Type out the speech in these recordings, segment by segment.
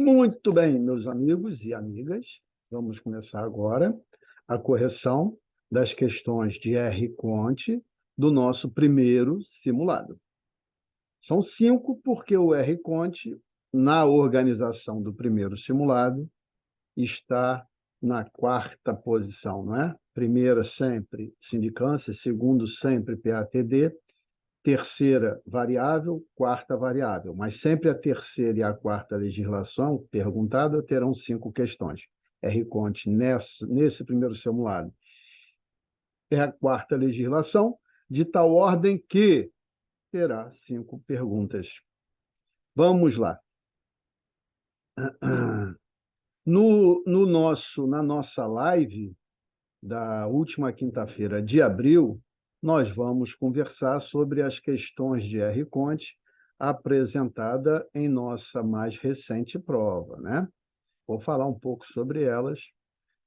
Muito bem, meus amigos e amigas, vamos começar agora a correção das questões de R. Conte do nosso primeiro simulado. São 5, porque o R. Conte, na organização do primeiro simulado, está na 4ª posição, não é? Primeira, sempre sindicância, segundo, sempre PATD, terceira variável, 4ª variável. Mas sempre a terceira e a 4ª legislação perguntada terão 5 questões. R. Conte, nesse primeiro simulado, é a 4ª legislação, de tal ordem que terá 5 perguntas. Vamos lá. Na nossa live da última quinta-feira de abril, nós vamos conversar sobre as questões de R. Conte apresentada em nossa mais recente prova, né? Vou falar um pouco sobre elas.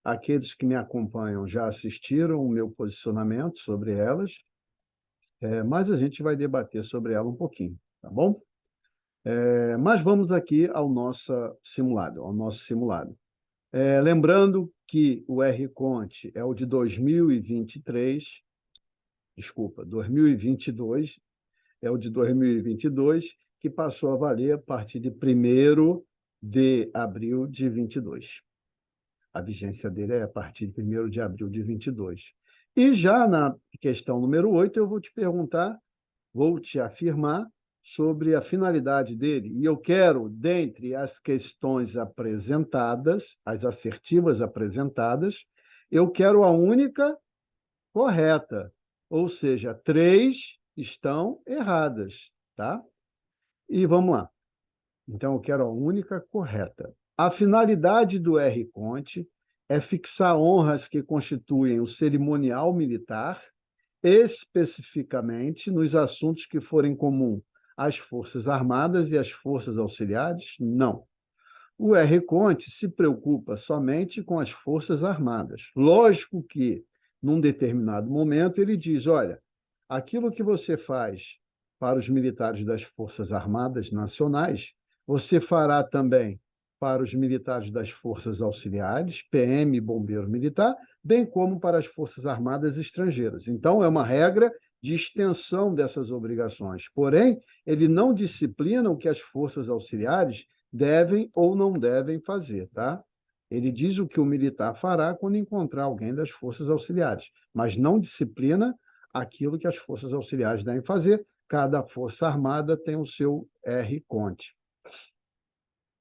Aqueles que me acompanham já assistiram o meu posicionamento sobre elas, mas a gente vai debater sobre ela um pouquinho, tá bom? Mas vamos aqui ao nosso simulado. Lembrando que o R. Conte é o de 2023, desculpa, 2022, é o de 2022, que passou a valer a partir de 1º de abril de 22. A vigência dele é a partir de 1º de abril de 22. E já na questão número 8, eu vou te perguntar, vou te afirmar sobre a finalidade dele. E eu quero, dentre as questões apresentadas, as assertivas apresentadas, eu quero a única correta, ou seja, 3 estão erradas, tá? E vamos lá. Então, eu quero a única correta. A finalidade do R. Conte é fixar honras que constituem o cerimonial militar, especificamente nos assuntos que forem comum às Forças Armadas e às Forças Auxiliares? Não. O R. Conte se preocupa somente com as Forças Armadas. Lógico que, num determinado momento, ele diz, olha, aquilo que você faz para os militares das Forças Armadas Nacionais, você fará também para os militares das Forças Auxiliares, PM e Bombeiro Militar, bem como para as Forças Armadas Estrangeiras. Então, é uma regra de extensão dessas obrigações. Porém, ele não disciplina o que as Forças Auxiliares devem ou não devem fazer, tá? Ele diz o que o militar fará quando encontrar alguém das Forças Auxiliares, mas não disciplina aquilo que as Forças Auxiliares devem fazer. Cada Força Armada tem o seu R. Conte.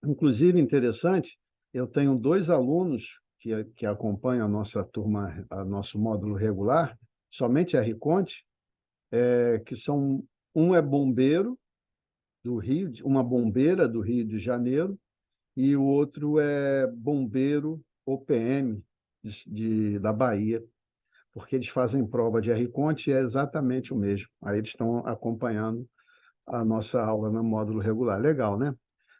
Inclusive, interessante, eu tenho 2 alunos que acompanham a nossa turma, a nosso módulo regular, somente R. Conte, que são, um é bombeiro do Rio, uma bombeira do Rio de Janeiro, e o outro é bombeiro OPM da Bahia, porque eles fazem prova de R. Conte e é exatamente o mesmo. Aí eles estão acompanhando a nossa aula no módulo regular. Legal, né?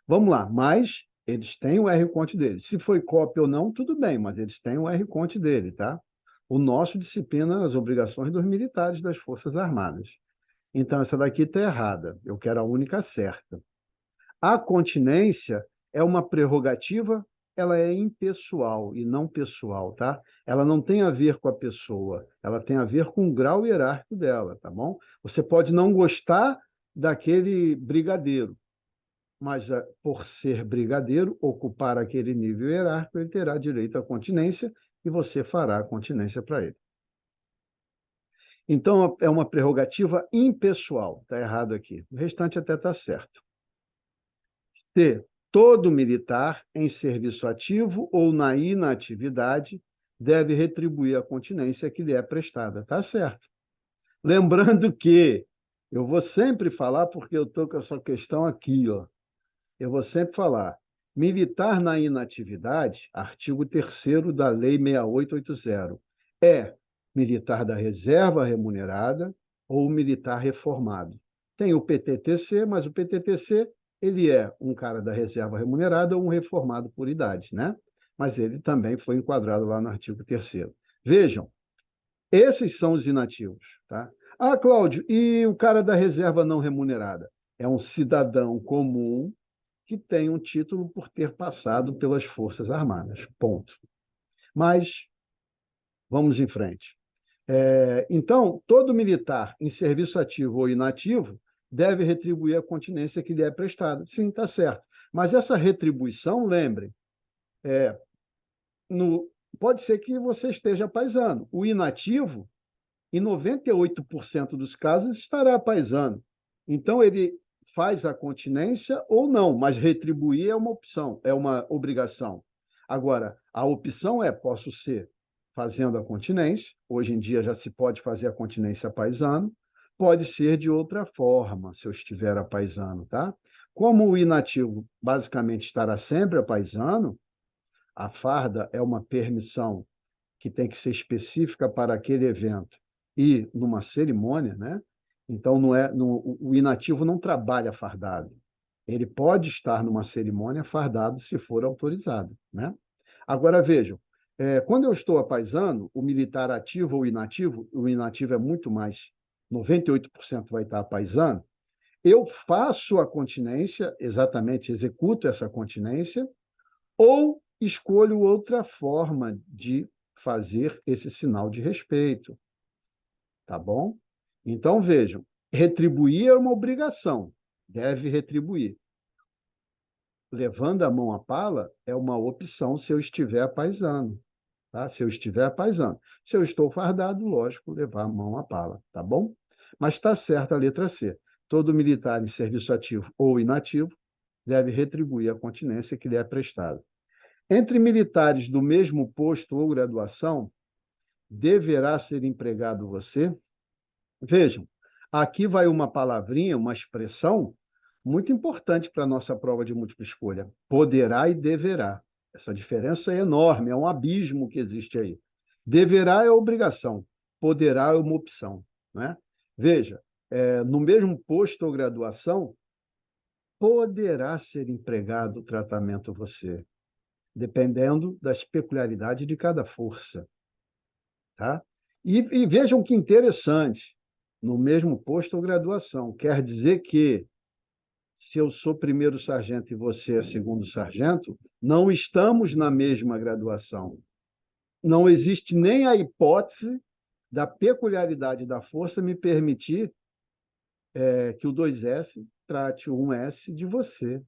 Vamos lá, mas eles têm o R. Conte deles. Se foi cópia ou não, tudo bem, mas eles têm o R. Conte dele, tá? O nosso disciplina as obrigações dos militares das Forças Armadas. Então, essa daqui está errada. Eu quero a única certa. A continência é uma prerrogativa, ela é impessoal e não pessoal, tá? Ela não tem a ver com a pessoa, ela tem a ver com o grau hierárquico dela, tá bom? Você pode não gostar daquele brigadeiro, mas por ser brigadeiro, ocupar aquele nível hierárquico, ele terá direito à continência e você fará a continência para ele. Então, é uma prerrogativa impessoal, está errado aqui. O restante até está certo. C. Todo militar em serviço ativo ou na inatividade deve retribuir a continência que lhe é prestada. Está certo. Lembrando que eu vou sempre falar, porque eu estou com essa questão aqui, ó. Eu vou sempre falar, militar na inatividade, artigo 3º da Lei 6880, é militar da reserva remunerada ou militar reformado. Tem o PTTC, mas o PTTC ele é um cara da reserva remunerada ou um reformado por idade, né? Mas ele também foi enquadrado lá no artigo 3º. Vejam, esses são os inativos, tá? Ah, Cláudio, e o cara da reserva não remunerada? É um cidadão comum que tem um título por ter passado pelas Forças Armadas. Ponto. Mas vamos em frente. Então, todo militar em serviço ativo ou inativo deve retribuir a continência que lhe é prestada. Sim, está certo. Mas essa retribuição, lembre, no, pode ser que você esteja paisano. O inativo, em 98% dos casos, estará paisano. Então, ele faz a continência ou não, mas retribuir é uma opção, é uma obrigação. Agora, a opção é: posso ser fazendo a continência, hoje em dia já se pode fazer a continência paisano, pode ser de outra forma, se eu estiver a paisano, tá? Como o inativo basicamente estará sempre a paisano, a farda é uma permissão que tem que ser específica para aquele evento e numa cerimônia, né? Então, o inativo não trabalha fardado. Ele pode estar numa cerimônia fardado se for autorizado, né? Agora, vejam, quando eu estou a paisano, o militar ativo ou inativo, o inativo é muito mais, 98% vai estar a paisano, eu faço a continência, exatamente, executo essa continência, ou escolho outra forma de fazer esse sinal de respeito, tá bom? Então, vejam, retribuir é uma obrigação, deve retribuir. Levando a mão à pala é uma opção se eu estiver paisano, tá? Se eu estiver paisano. Se eu estou fardado, lógico, levar a mão à pala, tá bom? Mas está certa a letra C. Todo militar em serviço ativo ou inativo deve retribuir a continência que lhe é prestada. Entre militares do mesmo posto ou graduação, deverá ser empregado você? Vejam, aqui vai uma palavrinha, uma expressão muito importante para a nossa prova de múltipla escolha. Poderá e deverá. Essa diferença é enorme, é um abismo que existe aí. Deverá é obrigação, poderá é uma opção, né? Veja, no mesmo posto ou graduação, poderá ser empregado o tratamento você, dependendo das peculiaridades de cada força. Tá? E vejam que interessante, no mesmo posto ou graduação, quer dizer que, se eu sou primeiro sargento e você é segundo sargento, não estamos na mesma graduação. Não existe nem a hipótese da peculiaridade da força me permitir que o 2S trate o 1S de você,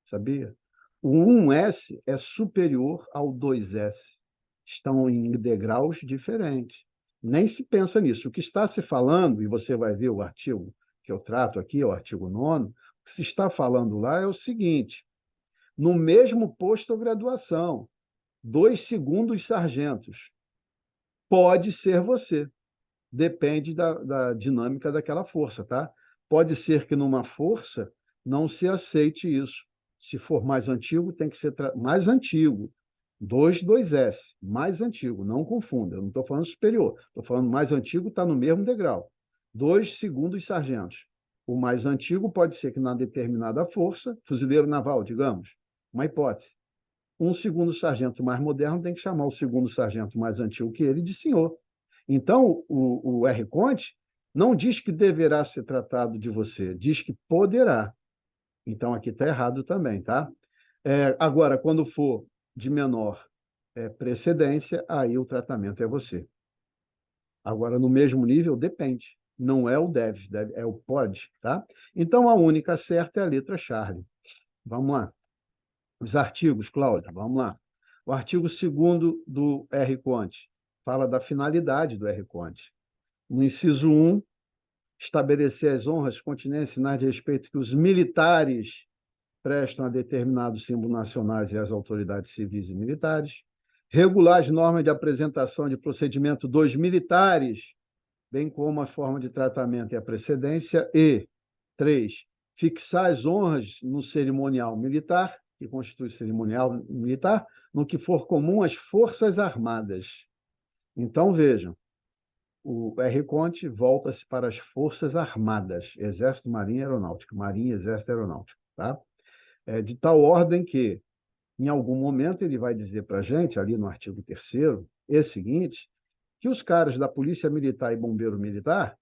sabia? O 1S é superior ao 2S. Estão em degraus diferentes. Nem se pensa nisso. O que está se falando, e você vai ver o artigo que eu trato aqui, o artigo 9º, o que se está falando lá é o seguinte: no mesmo posto ou graduação, 2 segundos sargentos, pode ser você. Depende da dinâmica daquela força, tá? Pode ser que numa força não se aceite isso. Se for mais antigo, tem que ser mais antigo. 2S, mais antigo, não confunda, eu não estou falando superior, estou falando mais antigo, está no mesmo degrau. 2 segundos sargentos. O mais antigo pode ser que na determinada força, fuzileiro naval, digamos, uma hipótese. Um segundo sargento mais moderno tem que chamar o segundo sargento mais antigo que ele de senhor. Então, o R. Conte não diz que deverá ser tratado de você, diz que poderá. Então, aqui está errado também, tá? Agora, quando for de menor precedência, aí o tratamento é você. Agora, no mesmo nível, depende. Não é o deve, é o pode, tá? Então, a única certa é a letra Charlie. Vamos lá. Os artigos, Cláudia, vamos lá. O artigo 2º do R. Conte fala da finalidade do R. Conte. No inciso 1, estabelecer as honras, continências e sinais de respeito que os militares prestam a determinados símbolos nacionais e às autoridades civis e militares. Regular as normas de apresentação de procedimento dos militares, bem como a forma de tratamento e a precedência. E 3, fixar as honras no cerimonial militar, que constitui cerimonial militar, no que for comum às Forças Armadas. Então, vejam, o R. Conte volta-se para as Forças Armadas, Exército, Marinha e Aeronáutica, Marinha, Exército e Aeronáutica, tá? De tal ordem que, em algum momento, ele vai dizer para a gente, ali no artigo 3º, é o seguinte, que os caras da Polícia Militar e Bombeiro Militar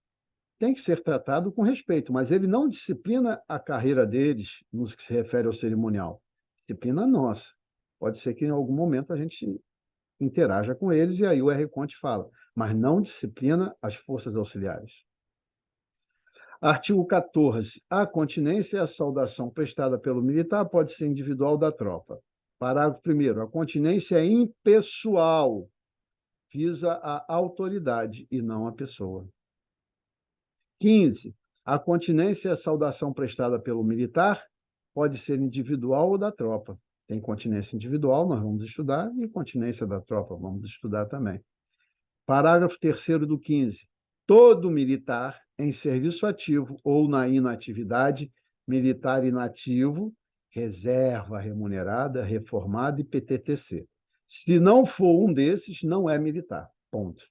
tem que ser tratado com respeito, mas ele não disciplina a carreira deles no que se refere ao cerimonial. Disciplina nossa. Pode ser que em algum momento a gente interaja com eles e aí o R. Conte fala, mas não disciplina as forças auxiliares. Artigo 14. A continência e a saudação prestada pelo militar pode ser individual da tropa. Parágrafo 1º. A continência é impessoal, visa a autoridade e não a pessoa. 15. A continência e a saudação prestada pelo militar pode ser individual ou da tropa. Tem continência individual, nós vamos estudar, e continência da tropa, vamos estudar também. Parágrafo 3º do 15. Todo militar em serviço ativo ou na inatividade, militar inativo, reserva remunerada, reformada e PTTC. Se não for um desses, não é militar. Ponto.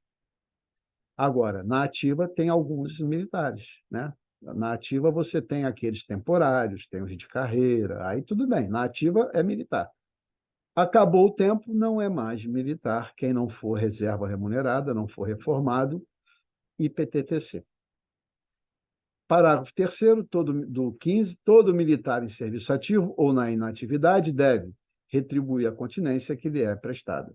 Agora, na ativa tem alguns militares, né? Na ativa você tem aqueles temporários, tem os de carreira, aí tudo bem, na ativa é militar. Acabou o tempo, não é mais militar quem não for reserva remunerada, não for reformado, e PTTC. Parágrafo 3º do 15, todo militar em serviço ativo ou na inatividade deve retribuir a continência que lhe é prestada.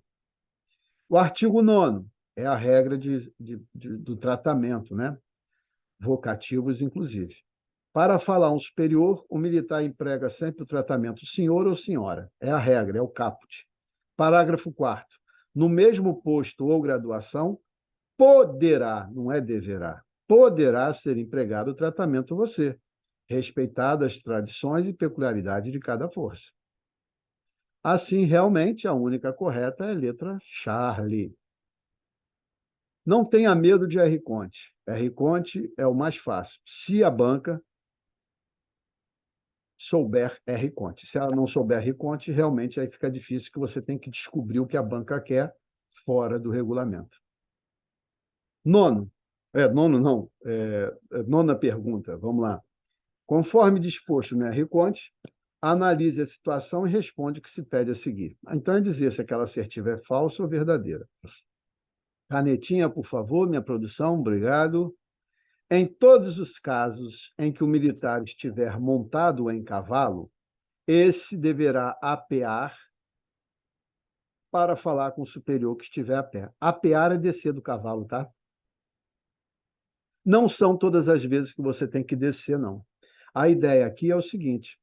O artigo 9º é a regra do tratamento, né? Vocativos, inclusive. Para falar um superior, o militar emprega sempre o tratamento senhor ou senhora. É a regra, é o caput. Parágrafo 4º. No mesmo posto ou graduação, poderá, não é deverá, poderá ser empregado o tratamento você, respeitadas as tradições e peculiaridades de cada força. Assim, realmente, a única correta é a letra Charlie. Não tenha medo de R. Conte. R. Conte é o mais fácil. Se a banca souber R. Conte. Se ela não souber R. Conte, realmente aí fica difícil, que você tem que descobrir o que a banca quer fora do regulamento. Nona pergunta, vamos lá. Conforme disposto no R. Conte, analise a situação e responde o que se pede a seguir. Então, é dizer se aquela assertiva é falsa ou verdadeira. Canetinha, por favor, minha produção, obrigado. Em todos os casos em que o militar estiver montado em cavalo, esse deverá apear para falar com o superior que estiver a pé. Apear é descer do cavalo, tá? Não são todas as vezes que você tem que descer, não. A ideia aqui é o seguinte: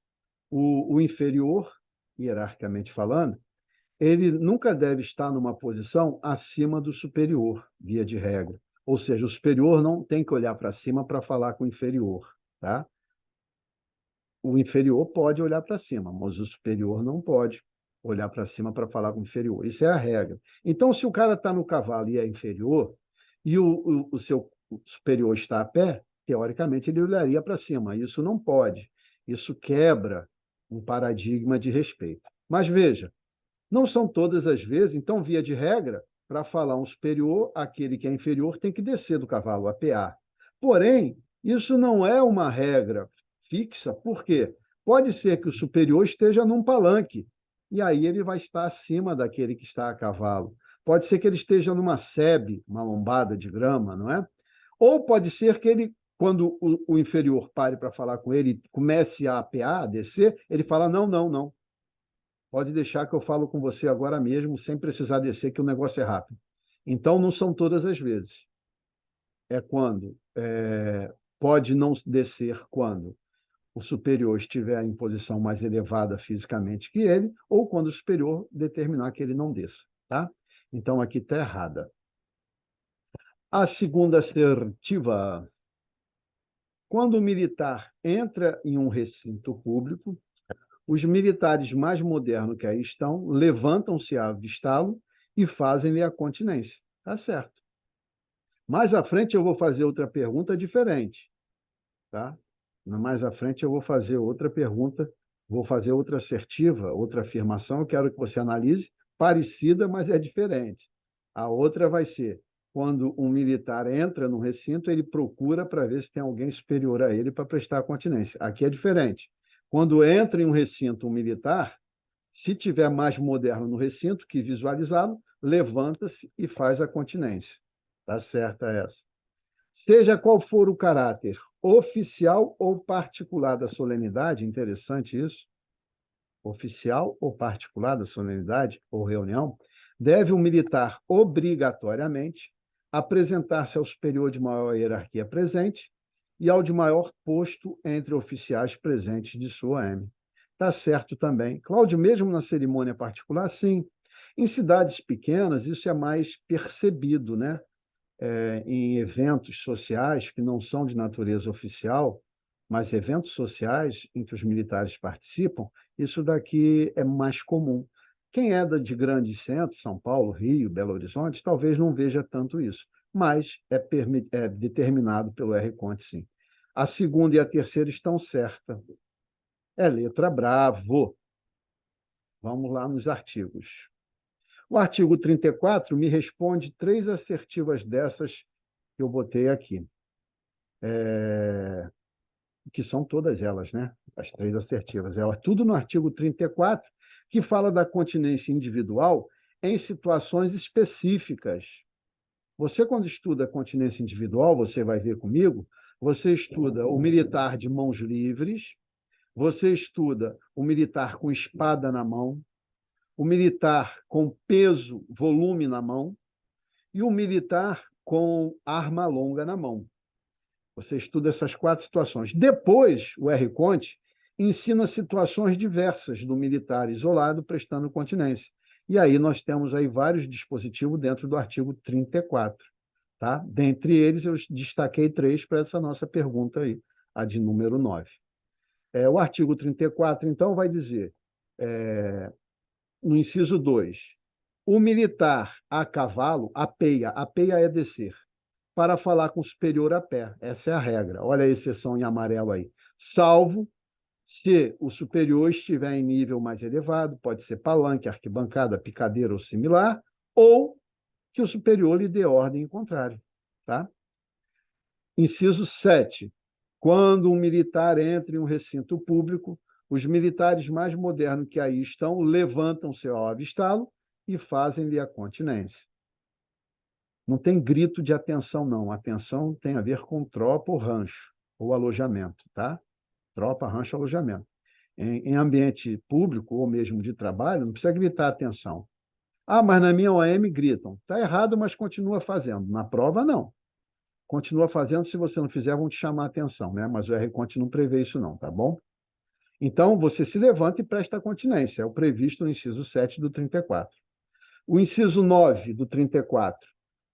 o inferior, hierarquicamente falando, ele nunca deve estar numa posição acima do superior, via de regra. Ou seja, o superior não tem que olhar para cima para falar com o inferior, tá? O inferior pode olhar para cima, mas o superior não pode olhar para cima para falar com o inferior. Isso é a regra. Então, se o cara está no cavalo e é inferior, e o seu superior está a pé, teoricamente ele olharia para cima. Isso não pode. Isso quebra um paradigma de respeito. Mas veja, não são todas as vezes, então, via de regra, para falar um superior, aquele que é inferior tem que descer do cavalo, apear. Porém, isso não é uma regra fixa, por quê? Pode ser que o superior esteja num palanque, e aí ele vai estar acima daquele que está a cavalo. Pode ser que ele esteja numa sebe, uma lombada de grama, não é? Ou pode ser que ele, quando o inferior pare para falar com ele, comece a apear, a descer, ele fala, não, não, não. Pode deixar que eu falo com você agora mesmo, sem precisar descer, que o negócio é rápido. Então, não são todas as vezes. É quando pode não descer quando o superior estiver em posição mais elevada fisicamente que ele, ou quando o superior determinar que ele não desça, tá? Então, aqui está errada. A segunda assertiva: quando o militar entra em um recinto público, os militares mais modernos que aí estão levantam-se a avistá-lo e fazem-lhe a continência. Tá certo. Mais à frente eu vou fazer outra pergunta diferente, tá? Mais à frente eu vou fazer outra pergunta, vou fazer outra assertiva, outra afirmação, eu quero que você analise, parecida, mas é diferente. A outra vai ser: quando um militar entra no recinto, ele procura para ver se tem alguém superior a ele para prestar continência. Aqui é diferente. Quando entra em um recinto um militar, se tiver mais moderno no recinto que visualizá-lo, levanta-se e faz a continência. Tá certa essa. Seja qual for o caráter oficial ou particular da solenidade, interessante isso, oficial ou particular da solenidade ou reunião, deve o militar obrigatoriamente apresentar-se ao superior de maior hierarquia presente e ao de maior posto entre oficiais presentes de sua M. Está certo também. Cláudio, mesmo na cerimônia particular, sim. Em cidades pequenas, isso é mais percebido, né? Em eventos sociais que não são de natureza oficial, mas eventos sociais em que os militares participam, isso daqui é mais comum. Quem é de grandes centros, São Paulo, Rio, Belo Horizonte, talvez não veja tanto isso, mas é determinado pelo R. Conte, sim. A segunda e a terceira estão certas. É letra bravo. Vamos lá nos artigos. O artigo 34 me responde 3 assertivas dessas que eu botei aqui, que são todas elas, né? As 3 assertivas. É tudo no artigo 34, que fala da continência individual em situações específicas. Você, quando estuda a continência individual, você vai ver comigo, você estuda o militar de mãos livres, você estuda o militar com espada na mão, o militar com peso, volume na mão, e o militar com arma longa na mão. Você estuda essas 4 situações. Depois, o R. Conte ensina situações diversas do militar isolado prestando continência. E aí nós temos aí vários dispositivos dentro do artigo 34. Tá? Dentre eles, eu destaquei 3 para essa nossa pergunta aí, a de número 9. O artigo 34, então, vai dizer, no inciso 2, o militar a cavalo apeia é descer, para falar com o superior a pé. Essa é a regra. Olha a exceção em amarelo aí. Salvo se o superior estiver em nível mais elevado, pode ser palanque, arquibancada, picadeira ou similar, ou que o superior lhe dê ordem em contrário. Tá? Inciso 7. Quando um militar entra em um recinto público, os militares mais modernos que aí estão levantam-se ao avistá-lo e fazem-lhe a continência. Não tem grito de atenção, não. Atenção tem a ver com tropa ou rancho, ou alojamento, tá? Tropa, rancho, alojamento. Em ambiente público ou mesmo de trabalho, não precisa gritar atenção. Ah, mas na minha OM gritam. Está errado, mas continua fazendo. Na prova, não. Continua fazendo, se você não fizer, vão te chamar a atenção, né? Mas o R-Conte não prevê isso, não, tá bom? Então, você se levanta e presta continência. É o previsto no inciso 7 do 34. O inciso 9 do 34.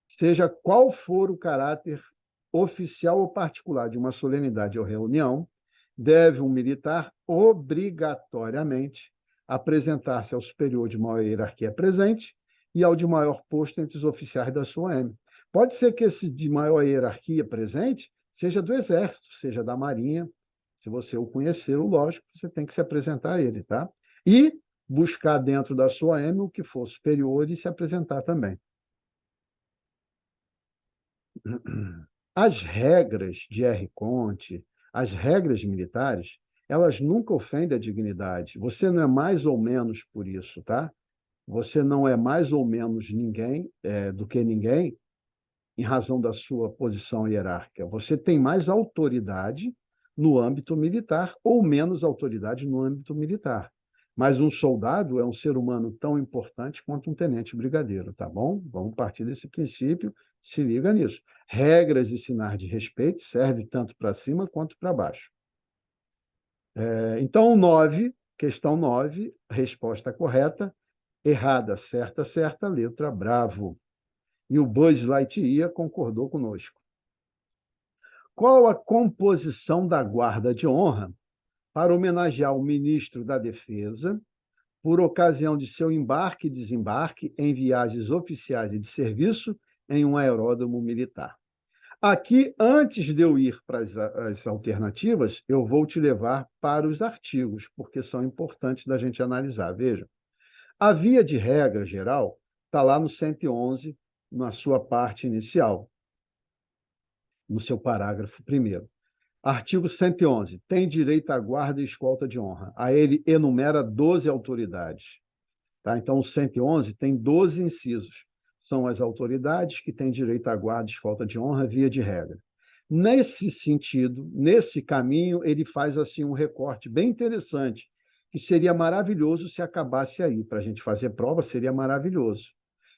Seja qual for o caráter oficial ou particular de uma solenidade ou reunião, deve um militar obrigatoriamente apresentar-se ao superior de maior hierarquia presente e ao de maior posto entre os oficiais da sua OM. Pode ser que esse de maior hierarquia presente seja do Exército, seja da Marinha. Se você o conhecer, lógico, você tem que se apresentar a ele, tá? E buscar dentro da sua OM o que for superior e se apresentar também. As regras de R. Conte, as regras militares, elas nunca ofendem a dignidade. Você não é mais ou menos por isso, tá? Você não é mais ou menos ninguém do que ninguém em razão da sua posição hierárquica. Você tem mais autoridade no âmbito militar ou menos autoridade no âmbito militar. Mas um soldado é um ser humano tão importante quanto um tenente brigadeiro, tá bom? Vamos partir desse princípio, se liga nisso. Regras e sinais de respeito servem tanto para cima quanto para baixo. Então, 9, questão 9, resposta correta, errada, certa, certa, letra bravo. E o Buzz Lightyear concordou conosco. Qual a composição da guarda de honra para homenagear o ministro da Defesa por ocasião de seu embarque e desembarque em viagens oficiais e de serviço em um aeródromo militar? Aqui, antes de eu ir para as alternativas, eu vou te levar para os artigos, porque são importantes da gente analisar. Veja, a via de regra geral está lá no 111, na sua parte inicial, no seu parágrafo primeiro. Artigo 111. Tem direito à guarda e escolta de honra. Aí ele enumera 12 autoridades. Tá? Então, o 111 tem 12 incisos. São as autoridades que têm direito à guarda e escolta de honra via de regra. Nesse sentido, nesse caminho, ele faz assim um recorte bem interessante, que seria maravilhoso se acabasse aí. Para a gente fazer prova, seria maravilhoso.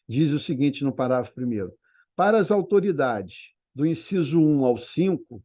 Diz o seguinte no parágrafo primeiro: para as autoridades do inciso 1 ao 5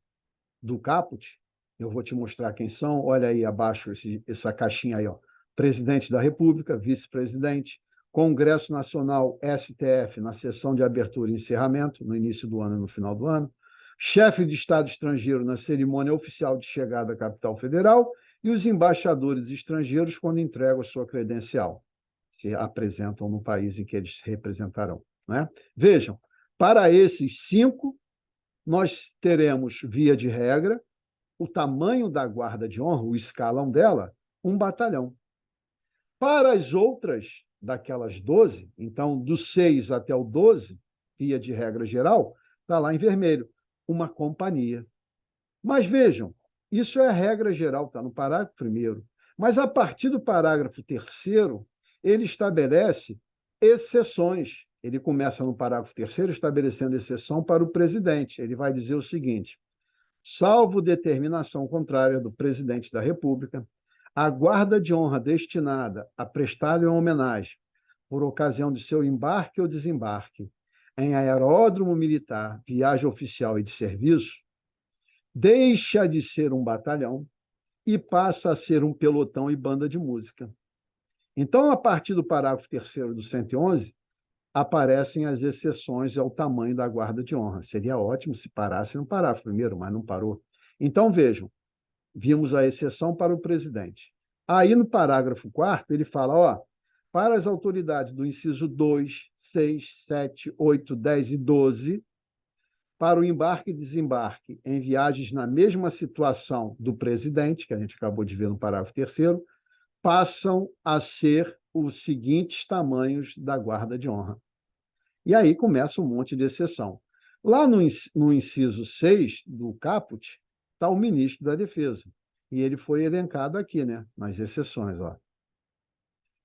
do caput, eu vou te mostrar quem são, olha aí abaixo essa caixinha aí, ó. Presidente da República, vice-presidente, Congresso Nacional, STF, na sessão de abertura e encerramento, no início do ano e no final do ano, chefe de Estado estrangeiro na cerimônia oficial de chegada à capital federal e os embaixadores estrangeiros quando entregam a sua credencial, se apresentam no país em que eles representarão. Né? Vejam, para esses 5, nós teremos, via de regra, o tamanho da guarda de honra, o escalão dela, 1 batalhão. Para as outras, daquelas 12, então, do 6 até o 12, via de regra geral, está lá em vermelho, 1 companhia. Mas vejam, isso é a regra geral, está no parágrafo 1º. Mas, a partir do parágrafo 3º, ele estabelece exceções. Ele começa no parágrafo 3º estabelecendo exceção para o presidente. Ele vai dizer o seguinte: salvo determinação contrária do presidente da República, a guarda de honra destinada a prestar-lhe homenagem por ocasião de seu embarque ou desembarque em aeródromo militar, viagem oficial e de serviço, deixa de ser um batalhão e passa a ser um pelotão e banda de música. Então, a partir do parágrafo 3º do 111, aparecem as exceções ao tamanho da guarda de honra. Seria ótimo se parasse no parágrafo primeiro, mas não parou. Então, vejam, vimos a exceção para o presidente. Aí, no parágrafo 4º, ele fala, ó, para as autoridades do inciso 2, 6, 7, 8, 10 e 12, para o embarque e desembarque em viagens na mesma situação do presidente, que a gente acabou de ver no parágrafo 3º, passam a ser os seguintes tamanhos da guarda de honra. E aí começa um monte de exceção. Lá no inciso 6 do caput, está o ministro da Defesa. E ele foi elencado aqui, né, nas exceções. Ó.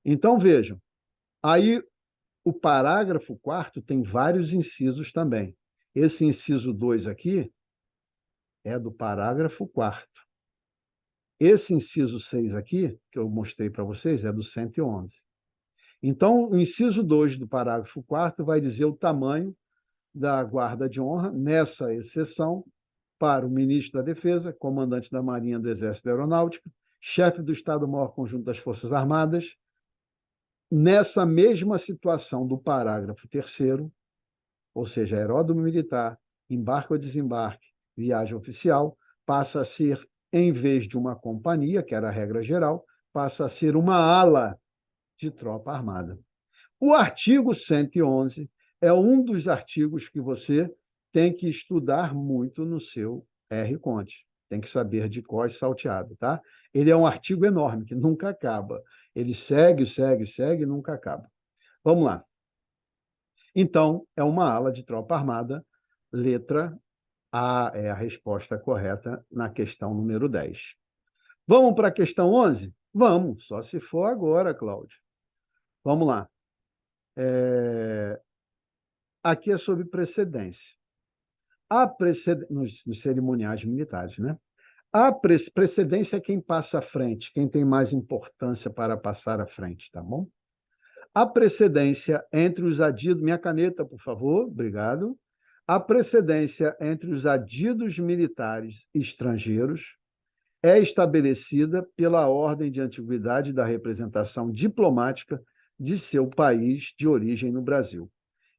Então, vejam, aí o parágrafo 4º tem vários incisos também. Esse inciso 2 aqui é do parágrafo 4º. Esse inciso 6 aqui, que eu mostrei para vocês, é do 111. Então, o inciso 2 do parágrafo 4º vai dizer o tamanho da guarda de honra, nessa exceção, para o ministro da Defesa, comandante da Marinha, do Exército e da Aeronáutica, chefe do Estado-Maior Conjunto das Forças Armadas, nessa mesma situação do parágrafo 3º, ou seja, aeródromo militar, embarque ou desembarque, viagem oficial, passa a ser, em vez de uma companhia, que era a regra geral, passa a ser uma ala de tropa armada. O artigo 111 é um dos artigos que você tem que estudar muito no seu R-Conte. Tem que saber de cor e salteado, tá? Ele é um artigo enorme, que nunca acaba. Ele segue, segue, segue e nunca acaba. Vamos lá. Então, é uma ala de tropa armada, letra A é a resposta correta na questão número 10. Vamos para a questão 11? Vamos, só se for agora, Cláudio. Vamos lá. Aqui é sobre precedência. Nos cerimoniais militares, né? A precedência é quem passa à frente, quem tem mais importância para passar à frente, tá bom? A precedência entre os adidos... Minha caneta, por favor, obrigado. A precedência entre os adidos militares estrangeiros é estabelecida pela ordem de antiguidade da representação diplomática de seu país de origem no Brasil.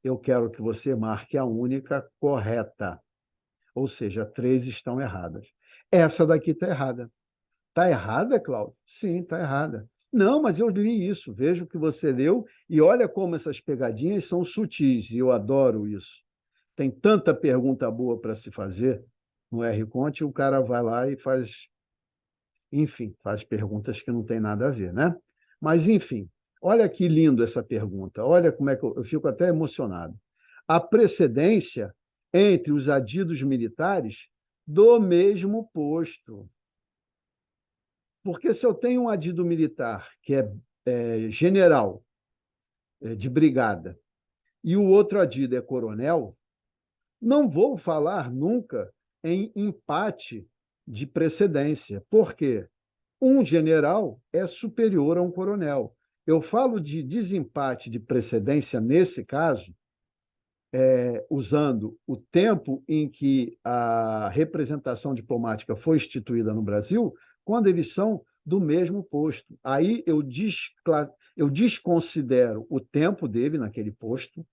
Eu quero que você marque a única correta, ou seja, 3 estão erradas. Essa daqui está errada. Está errada, Cláudio? Sim, está errada. Não, mas eu li isso. Veja o que você leu e olha como essas pegadinhas são sutis, e eu adoro isso. Tem tanta pergunta boa para se fazer no R-Conte, o cara vai lá e faz, enfim, faz perguntas que não tem nada a ver, né? Mas, enfim, olha que lindo essa pergunta. Olha como é que eu fico até emocionado. A precedência entre os adidos militares do mesmo posto. Porque se eu tenho um adido militar que é general de brigada e o outro adido é coronel, não vou falar nunca em empate de precedência. Por quê? Um general é superior a um coronel. Eu falo de desempate de precedência nesse caso, usando o tempo em que a representação diplomática foi instituída no Brasil, quando eles são do mesmo posto. Aí eu desconsidero o tempo dele naquele posto,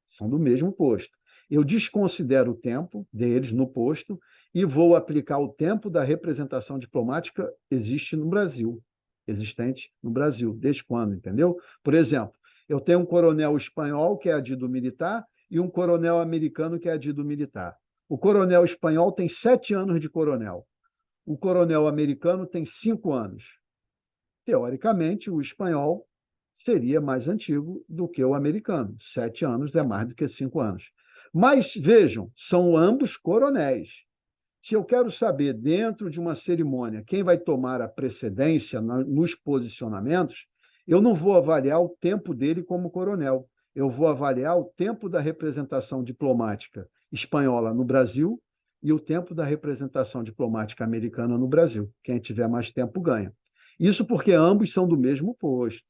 são do mesmo posto. Eu desconsidero o tempo deles no posto e vou aplicar o tempo da representação diplomática existe no Brasil, existente no Brasil. Desde quando, entendeu? Por exemplo, eu tenho um coronel espanhol, que é adido militar, e um coronel americano, que é adido militar. O coronel espanhol tem 7 anos de coronel. O coronel americano tem 5 anos. Teoricamente, o espanhol seria mais antigo do que o americano. 7 anos é mais do que 5 anos. Mas, vejam, são ambos coronéis. Se eu quero saber, dentro de uma cerimônia, quem vai tomar a precedência nos posicionamentos, eu não vou avaliar o tempo dele como coronel. Eu vou avaliar o tempo da representação diplomática espanhola no Brasil e o tempo da representação diplomática americana no Brasil. Quem tiver mais tempo ganha. Isso porque ambos são do mesmo posto.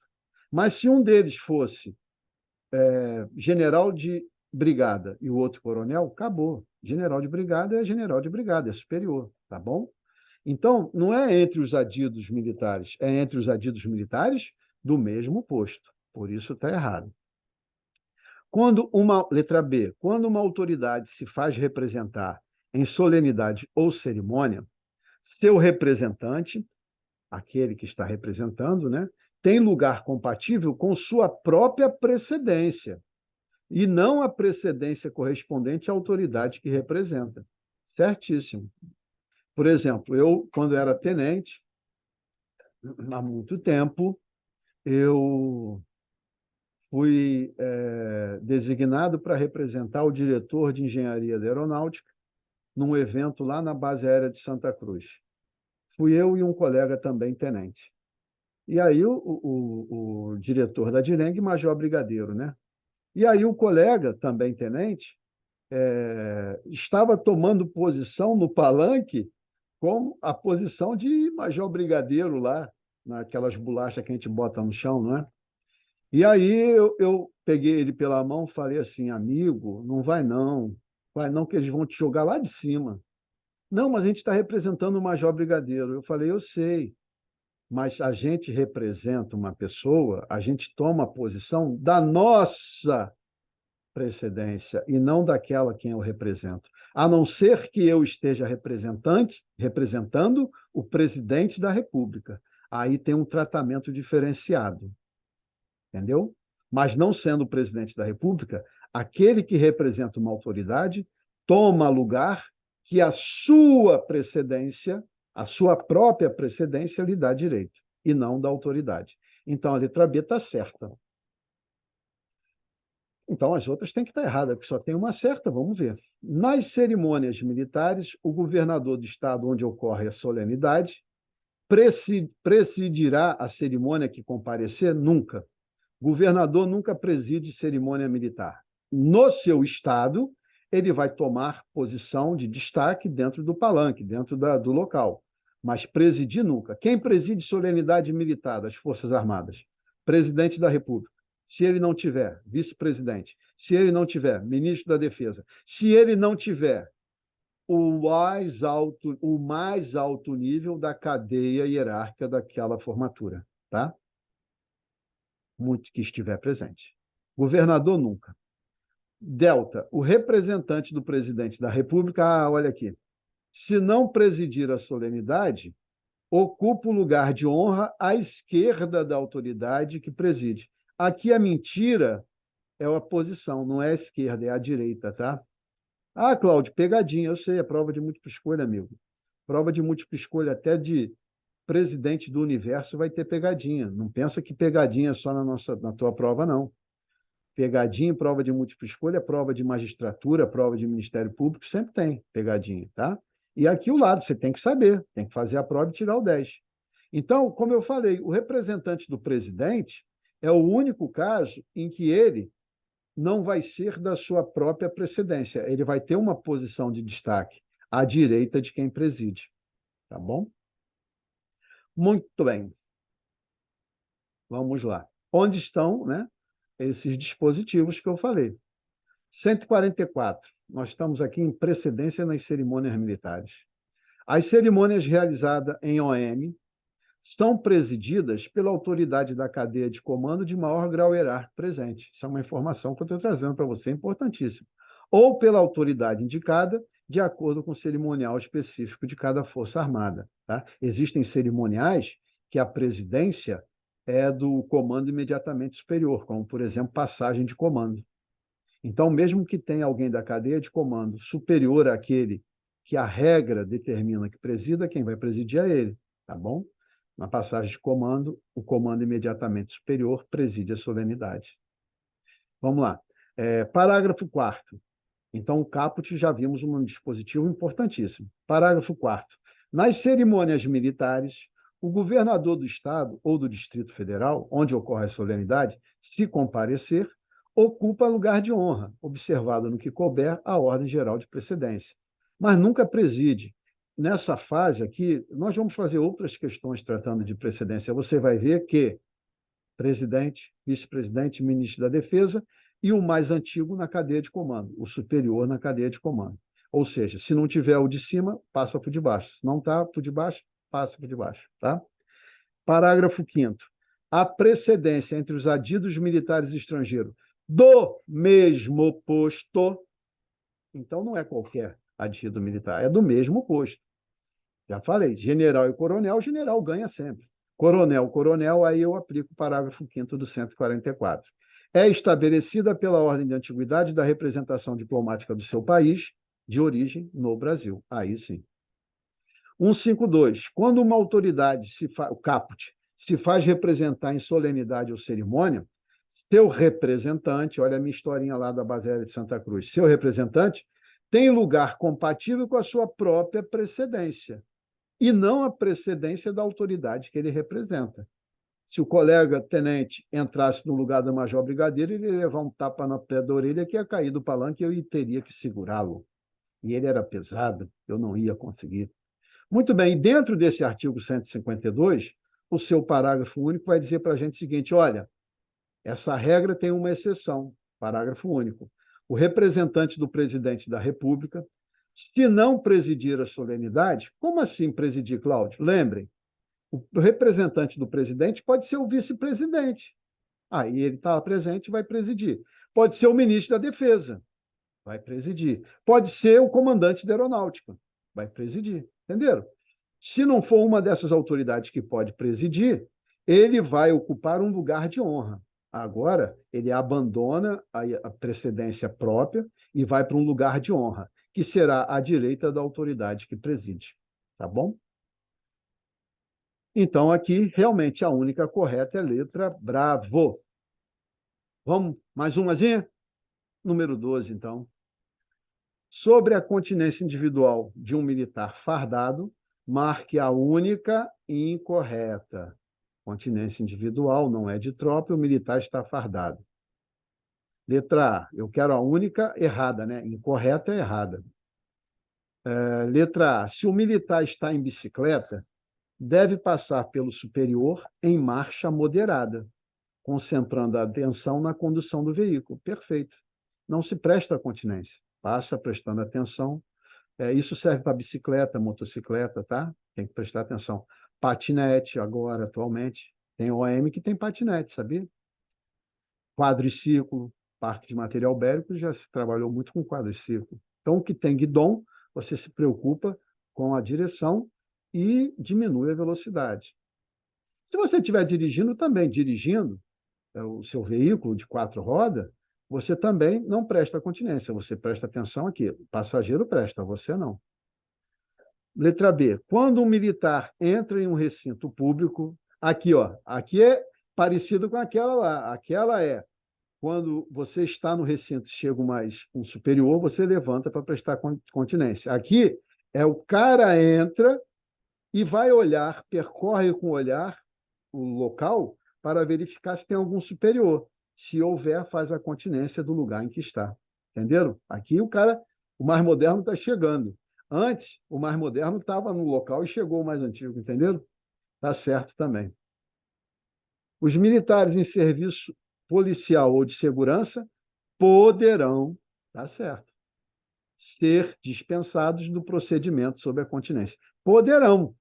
Mas se um deles fosse general de brigada e o outro coronel, acabou. General de brigada é general de brigada, é superior, tá bom? Então, não é entre os adidos militares, é entre os adidos militares do mesmo posto. Por isso está errado. Letra B, quando uma autoridade se faz representar em solenidade ou cerimônia, seu representante, aquele que está representando, né, tem lugar compatível com sua própria precedência, e não a precedência correspondente à autoridade que representa. Certíssimo. Por exemplo, eu, quando era tenente, há muito tempo, eu fui designado para representar o diretor de engenharia da aeronáutica num evento lá na base aérea de Santa Cruz. Fui eu e um colega também tenente. E aí o diretor da Direng, major brigadeiro, né? E aí o colega, também tenente, estava tomando posição no palanque com a posição de major brigadeiro lá, naquelas bolachas que a gente bota no chão, não é? E aí eu peguei ele pela mão e falei assim, amigo, não vai não, que eles vão te jogar lá de cima. Não, mas a gente está representando o major brigadeiro. Eu falei, eu sei, mas a gente representa uma pessoa, a gente toma a posição da nossa precedência e não daquela quem eu represento, a não ser que eu esteja representando o presidente da República. Aí tem um tratamento diferenciado, entendeu? Mas não sendo o presidente da República, aquele que representa uma autoridade toma lugar que a sua precedência, a sua própria precedência lhe dá direito, e não da autoridade. Então, a letra B está certa. Então, as outras têm que estar erradas, porque só tem uma certa, vamos ver. Nas cerimônias militares, o governador do estado onde ocorre a solenidade presidirá a cerimônia que comparecer? Nunca. Governador nunca preside cerimônia militar. No seu estado, ele vai tomar posição de destaque dentro do palanque, dentro do local, mas presidir nunca. Quem preside solenidade militar das Forças Armadas? Presidente da República. Se ele não tiver, vice-presidente. Se ele não tiver, ministro da Defesa. Se ele não tiver, o mais alto nível da cadeia hierárquica daquela formatura, tá? Muito que estiver presente. Governador nunca. Delta, o representante do presidente da República, olha aqui, se não presidir a solenidade, ocupa o lugar de honra à esquerda da autoridade que preside. Aqui a mentira é a posição, não é a esquerda, é a direita, tá? Ah, Cláudio, pegadinha, eu sei, é prova de múltipla escolha, amigo. Prova de múltipla escolha até de presidente do universo vai ter pegadinha. Não pensa que pegadinha é só na tua prova, não. Pegadinha em prova de múltipla escolha, prova de magistratura, prova de Ministério Público, sempre tem pegadinha, tá? E aqui o lado, você tem que saber, tem que fazer a prova e tirar o 10. Então, como eu falei, o representante do presidente é o único caso em que ele não vai ser da sua própria precedência, ele vai ter uma posição de destaque. à direita de quem preside. Tá bom? Muito bem. Vamos lá. Onde estão, né, esses dispositivos que eu falei? 144. Nós estamos aqui em precedência nas cerimônias militares. As cerimônias realizadas em OM são presididas pela autoridade da cadeia de comando de maior grau hierárquico presente. Isso é uma informação que eu estou trazendo para você, importantíssima. Ou pela autoridade indicada, de acordo com o cerimonial específico de cada Força Armada. Tá? Existem cerimoniais que a presidência é do comando imediatamente superior, como, por exemplo, passagem de comando. Então, mesmo que tenha alguém da cadeia de comando superior àquele que a regra determina que presida, quem vai presidir é ele, tá bom? Na passagem de comando, o comando imediatamente superior preside a solenidade. Vamos lá. Parágrafo 4º. Então, o caput já vimos um dispositivo importantíssimo. Parágrafo 4º. Nas cerimônias militares, o governador do Estado ou do Distrito Federal, onde ocorre a solenidade, se comparecer, ocupa lugar de honra, observado no que couber a ordem geral de precedência. Mas nunca preside. Nessa fase aqui, nós vamos fazer outras questões tratando de precedência. Você vai ver que presidente, vice-presidente, ministro da Defesa e o mais antigo na cadeia de comando, o superior na cadeia de comando. Ou seja, se não tiver o de cima, passa para o de baixo. Se não está para o de baixo, passa para o de baixo. Tá? Parágrafo 5º. A precedência entre os adidos militares estrangeiros do mesmo posto, então não é qualquer adido militar, é do mesmo posto. Já falei, general e coronel, general ganha sempre. Coronel, coronel, aí eu aplico o parágrafo 5º do 144. É estabelecida pela ordem de antiguidade da representação diplomática do seu país de origem no Brasil. Aí sim. 152. Quando uma autoridade, o caput, se faz representar em solenidade ou cerimônia, seu representante, olha a minha historinha lá da Base Aérea de Santa Cruz, seu representante tem lugar compatível com a sua própria precedência, e não a precedência da autoridade que ele representa. Se o colega tenente entrasse no lugar do major brigadeiro, ele ia levar um tapa na pé da orelha que ia cair do palanque e eu teria que segurá-lo. E ele era pesado, eu não ia conseguir. Muito bem, dentro desse artigo 152, o seu parágrafo único vai dizer para a gente o seguinte, olha, essa regra tem uma exceção, parágrafo único. O representante do presidente da República, se não presidir a solenidade, como assim presidir, Cláudio? Lembrem, o representante do presidente pode ser o vice-presidente. Aí ele está presente e vai presidir. Pode ser o ministro da Defesa, vai presidir. Pode ser o comandante da Aeronáutica, vai presidir. Entenderam? Se não for uma dessas autoridades que pode presidir, ele vai ocupar um lugar de honra. Agora, ele abandona a precedência própria e vai para um lugar de honra, que será à direita da autoridade que preside. Tá bom? Então, aqui, realmente, a única correta é a letra bravo. Vamos, mais umazinha? Número 12, então. Sobre a continência individual de um militar fardado, marque a única incorreta. Continência individual não é de tropa, o militar está fardado. Letra A, eu quero a única errada, né? Incorreta é errada. Letra A, se o militar está em bicicleta, deve passar pelo superior em marcha moderada, concentrando a atenção na condução do veículo. Perfeito. Não se presta continência. Passa prestando atenção. Isso serve para bicicleta, motocicleta, tá? Tem que prestar atenção. Patinete, agora, atualmente. Tem OM que tem patinete, sabia? Quadriciclo, parque de material bélico, já se trabalhou muito com quadriciclo. Então, o que tem guidão, você se preocupa com a direção e diminui a velocidade. Se você estiver dirigindo, também dirigindo o seu veículo de 4 rodas, você também não presta continência, você presta atenção aqui. O passageiro presta, você não. Letra B. Quando um militar entra em um recinto público, aqui, ó, aqui é parecido com aquela lá. Aquela é quando você está no recinto, chega um superior, você levanta para prestar continência. Aqui é o cara entra e vai olhar, percorre com o olhar o local para verificar se tem algum superior. Se houver, faz a continência do lugar em que está. Entenderam? Aqui o mais moderno está chegando. Antes, o mais moderno estava no local e chegou o mais antigo, entenderam? Está certo também. Os militares em serviço policial ou de segurança poderão, está certo, ser dispensados do procedimento sob a continência. Poderão.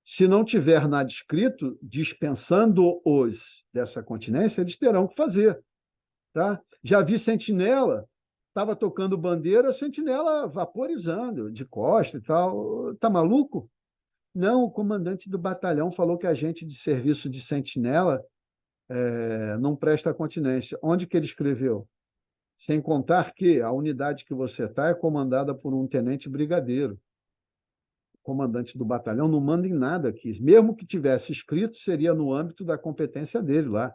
Se não tiver nada escrito dispensando-os dessa continência, eles terão que fazer. Tá? Já vi sentinela, estava tocando bandeira, sentinela vaporizando, de costa e tal. Está maluco? Não, o comandante do batalhão falou que a gente de serviço de sentinela não presta continência. Onde que ele escreveu? Sem contar que a unidade que você está é comandada por um tenente brigadeiro. O comandante do batalhão não manda em nada aqui. Mesmo que tivesse escrito, seria no âmbito da competência dele lá.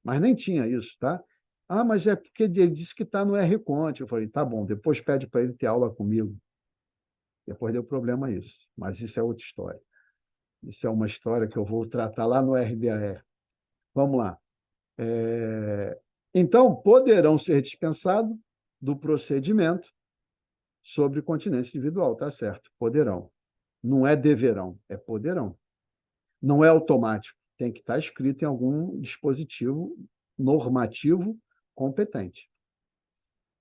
Mas nem tinha isso, tá? Ah, mas é porque ele disse que está no R-Conte. Eu falei, tá bom, depois pede para ele ter aula comigo. Depois deu problema isso. Mas isso é outra história. Isso é uma história que eu vou tratar lá no RBAR. Vamos lá. Então, poderão ser dispensados do procedimento sobre continência individual, tá certo? Poderão. Não é deverão, é poderão. Não é automático, tem que estar escrito em algum dispositivo normativo competente.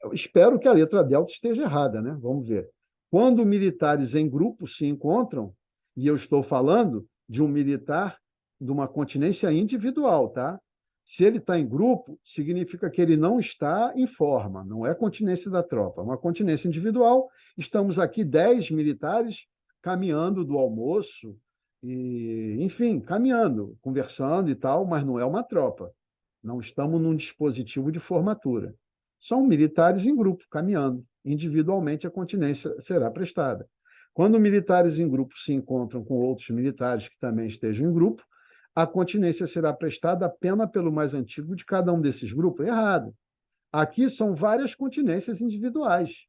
Eu espero que a letra delta esteja errada, né? Vamos ver. Quando militares em grupo se encontram, e eu estou falando de um militar de uma continência individual, tá? Se ele está em grupo, significa que ele não está em forma, não é continência da tropa, é uma continência individual. Estamos aqui 10 militares caminhando do almoço, e, enfim, caminhando, conversando e tal, mas não é uma tropa. Não estamos num dispositivo de formatura. São militares em grupo, caminhando. Individualmente, a continência será prestada. Quando militares em grupo se encontram com outros militares que também estejam em grupo, a continência será prestada apenas pelo mais antigo de cada um desses grupos. Errado. Aqui são várias continências individuais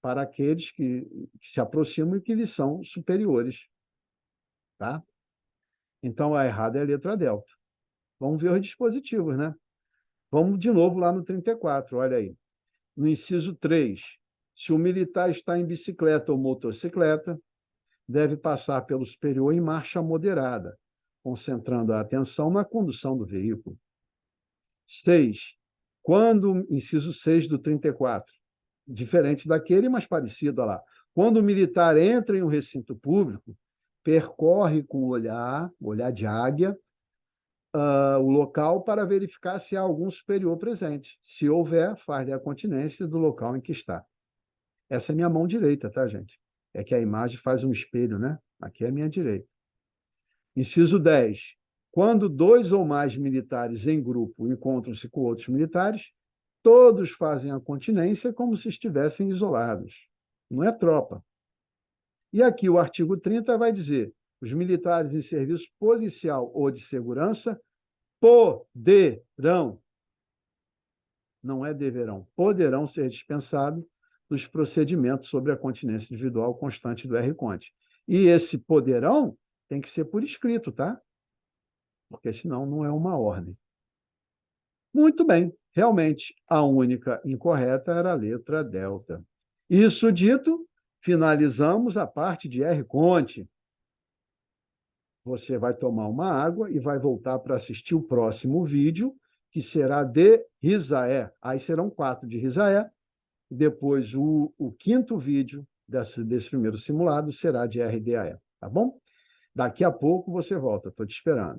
para aqueles que se aproximam e que lhes são superiores. Tá? Então, a errada é a letra delta. Vamos ver os dispositivos, né? Vamos de novo lá no 34, olha aí. No inciso 3, se o militar está em bicicleta ou motocicleta, deve passar pelo superior em marcha moderada, concentrando a atenção na condução do veículo. 6. Inciso 6 do 34, diferente daquele, mas parecido, olha lá. Quando o militar entra em um recinto público, percorre com o olhar de águia, o local para verificar se há algum superior presente. Se houver, faz-lhe a continência do local em que está. Essa é minha mão direita, tá, gente? É que a imagem faz um espelho, né? Aqui é a minha direita. Inciso 10. Quando 2 ou mais militares em grupo encontram-se com outros militares, todos fazem a continência como se estivessem isolados. Não é tropa. E aqui o artigo 30 vai dizer: os militares em serviço policial ou de segurança poderão, não é deverão, poderão ser dispensados dos procedimentos sobre a continência individual constante do R-Conte. E esse poderão tem que ser por escrito, tá? Porque senão não é uma ordem. Muito bem, realmente a única incorreta era a letra delta. Isso dito, finalizamos a parte de R-Conte. Você vai tomar uma água e vai voltar para assistir o próximo vídeo, que será de Risaé. Aí serão 4 de Risaé. Depois, o quinto vídeo desse primeiro simulado será de RDAE. Tá bom? Daqui a pouco você volta. Estou te esperando.